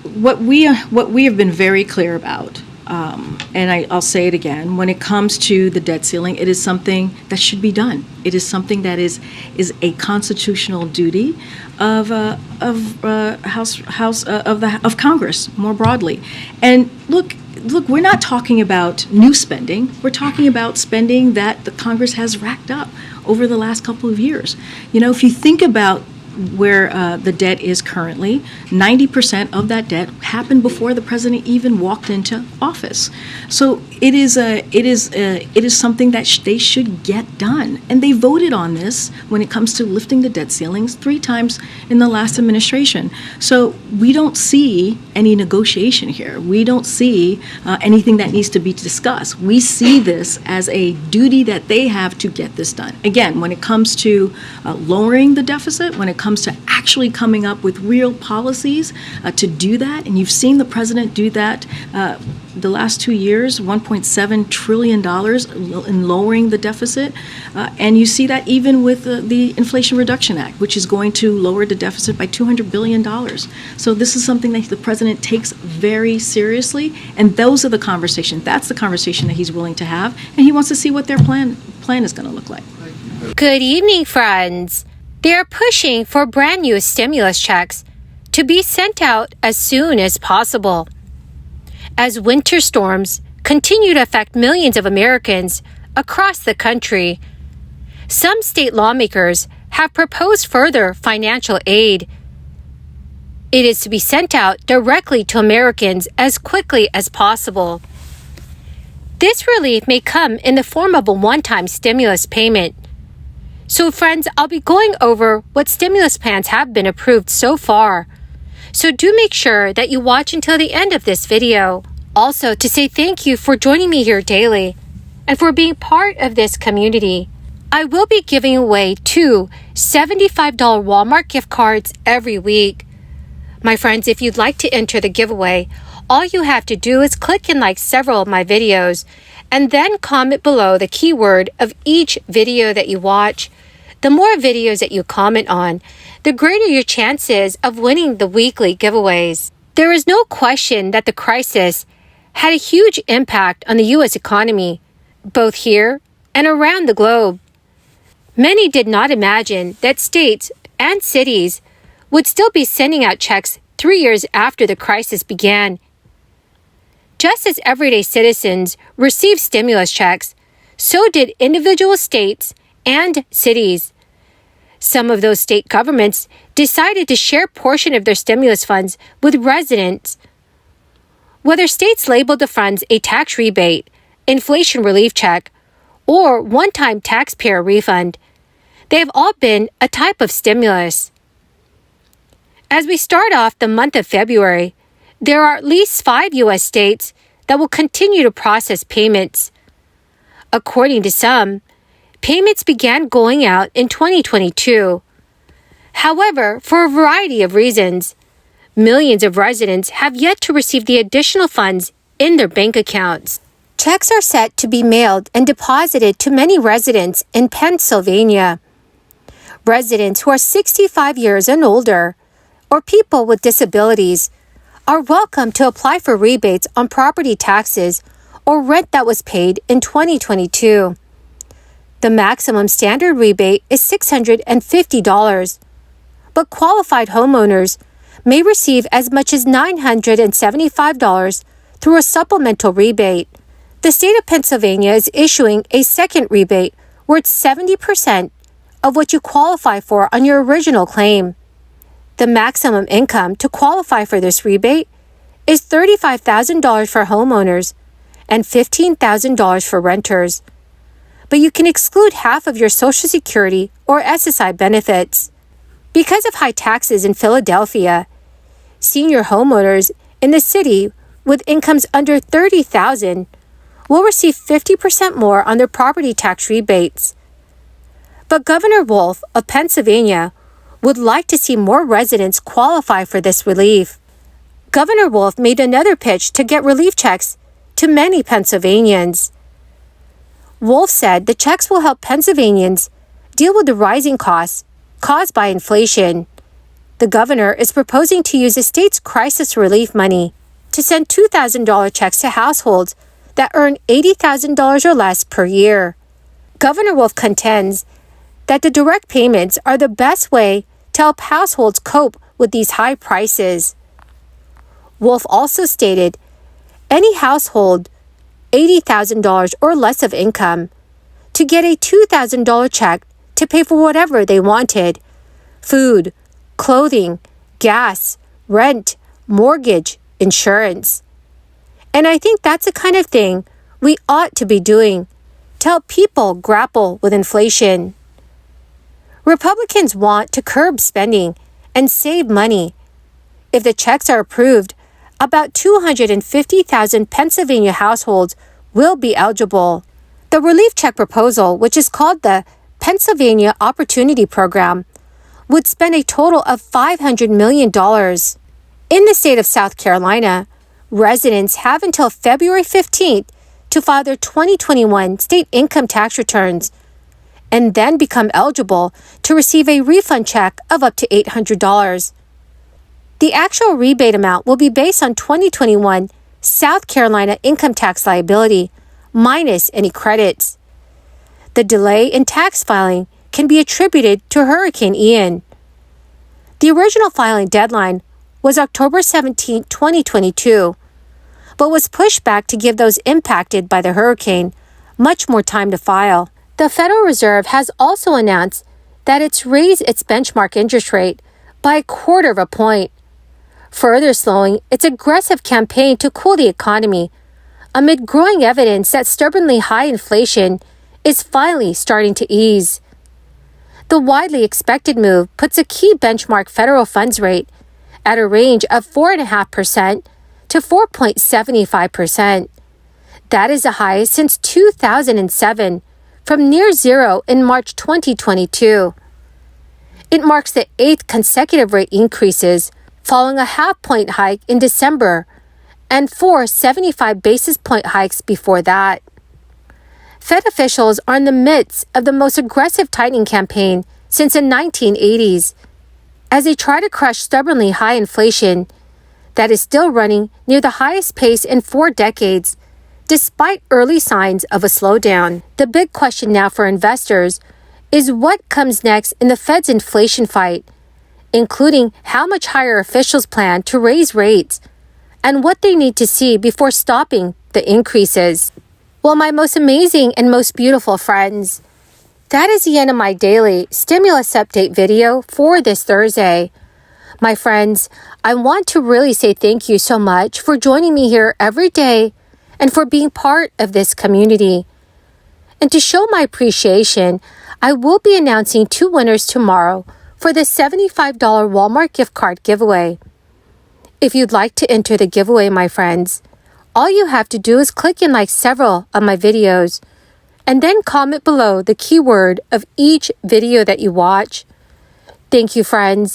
what we have been very clear about, and I'll say it again, when it comes to the debt ceiling, it is something that should be done. It is something that is a constitutional duty of of Congress more broadly. And look, we're not talking about new spending. We're talking about spending that the Congress has racked up over the last couple of years. If you think about where the debt is currently, 90% of that debt happened before the president even walked into office. So it is something that they should get done. And they voted on this when it comes to lifting the debt ceilings 3 times in the last administration. So we don't see any negotiation here. We don't see anything that needs to be discussed. We see this as a duty that they have to get this done. Again, when it comes to lowering the deficit, when it comes to actually coming up with real policies to do that, and you've seen the president do that the last 2 years, $1.7 trillion in lowering the deficit. And you see that even with the Inflation Reduction Act, which is going to lower the deficit by $200 billion. So this is something that the president takes very seriously. And those are the conversations. That's the conversation that he's willing to have. And he wants to see what their plan is going to look like. Good evening, friends. They are pushing for brand new stimulus checks to be sent out as soon as possible. As winter storms continue to affect millions of Americans across the country, some state lawmakers have proposed further financial aid. It is to be sent out directly to Americans as quickly as possible. This relief may come in the form of a one-time stimulus payment. So friends, I'll be going over what stimulus plans have been approved so far. So do make sure that you watch until the end of this video. Also, to say thank you for joining me here daily and for being part of this community. I will be giving away 2 $75 Walmart gift cards every week. My friends, if you'd like to enter the giveaway, all you have to do is click and like several of my videos and then comment below the keyword of each video that you watch. The more videos that you comment on, the greater your chances of winning the weekly giveaways. There is no question that the crisis had a huge impact on the U.S. economy, both here and around the globe. Many did not imagine that states and cities would still be sending out checks 3 years after the crisis began. Just as everyday citizens received stimulus checks, so did individual states and cities. Some of those state governments decided to share a portion of their stimulus funds with residents. Whether states labeled the funds a tax rebate, inflation relief check, or one-time taxpayer refund, they have all been a type of stimulus. As we start off the month of February, there are at least 5 U.S. states that will continue to process payments. According to some, payments began going out in 2022. However, for a variety of reasons, millions of residents have yet to receive the additional funds in their bank accounts. Checks are set to be mailed and deposited to many residents in Pennsylvania. Residents who are 65 years and older, or people with disabilities, are welcome to apply for rebates on property taxes or rent that was paid in 2022. The maximum standard rebate is $650, but qualified homeowners may receive as much as $975 through a supplemental rebate. The state of Pennsylvania is issuing a second rebate worth 70% of what you qualify for on your original claim. The maximum income to qualify for this rebate is $35,000 for homeowners and $15,000 for renters. But you can exclude half of your Social Security or SSI benefits. Because of high taxes in Philadelphia, senior homeowners in the city with incomes under $30,000 will receive 50% more on their property tax rebates. But Governor Wolf of Pennsylvania would like to see more residents qualify for this relief. Governor Wolf made another pitch to get relief checks to many Pennsylvanians. Wolf said the checks will help Pennsylvanians deal with the rising costs caused by inflation. The governor is proposing to use the state's crisis relief money to send $2,000 checks to households that earn $80,000 or less per year. Governor Wolf contends that the direct payments are the best way to help households cope with these high prices. Wolf also stated any household $80,000 or less of income to get a $2,000 check to pay for whatever they wanted: food, clothing, gas, rent, mortgage, insurance. And I think that's the kind of thing we ought to be doing to help people grapple with inflation. Republicans want to curb spending and save money. If the checks are approved, about 250,000 Pennsylvania households will be eligible. The relief check proposal, which is called the Pennsylvania Opportunity Program, would spend a total of $500 million. In the state of South Carolina, residents have until February 15th to file their 2021 state income tax returns and then become eligible to receive a refund check of up to $800. The actual rebate amount will be based on 2021 South Carolina income tax liability, minus any credits. The delay in tax filing can be attributed to Hurricane Ian. The original filing deadline was October 17, 2022, but was pushed back to give those impacted by the hurricane much more time to file. The Federal Reserve has also announced that it's raised its benchmark interest rate by 1/4 of a point, further slowing its aggressive campaign to cool the economy amid growing evidence that stubbornly high inflation is finally starting to ease. The widely expected move puts a key benchmark federal funds rate at a range of 4.5% to 4.75%. That is the highest since 2007, from near zero in March 2022. It marks the 8th consecutive rate increases, following a half-point hike in December and 4 75 basis point hikes before that. Fed officials are in the midst of the most aggressive tightening campaign since the 1980s, as they try to crush stubbornly high inflation that is still running near the highest pace in 4 decades, despite early signs of a slowdown. The big question now for investors is what comes next in the Fed's inflation fight, including how much higher officials plan to raise rates and what they need to see before stopping the increases. Well, my most amazing and most beautiful friends, that is the end of my daily stimulus update video for this Thursday. My friends, I want to really say thank you so much for joining me here every day and for being part of this community. And to show my appreciation, I will be announcing 2 winners tomorrow for the $75 Walmart gift card giveaway. If you'd like to enter the giveaway, my friends, all you have to do is click and like several of my videos and then comment below the keyword of each video that you watch. Thank you, friends.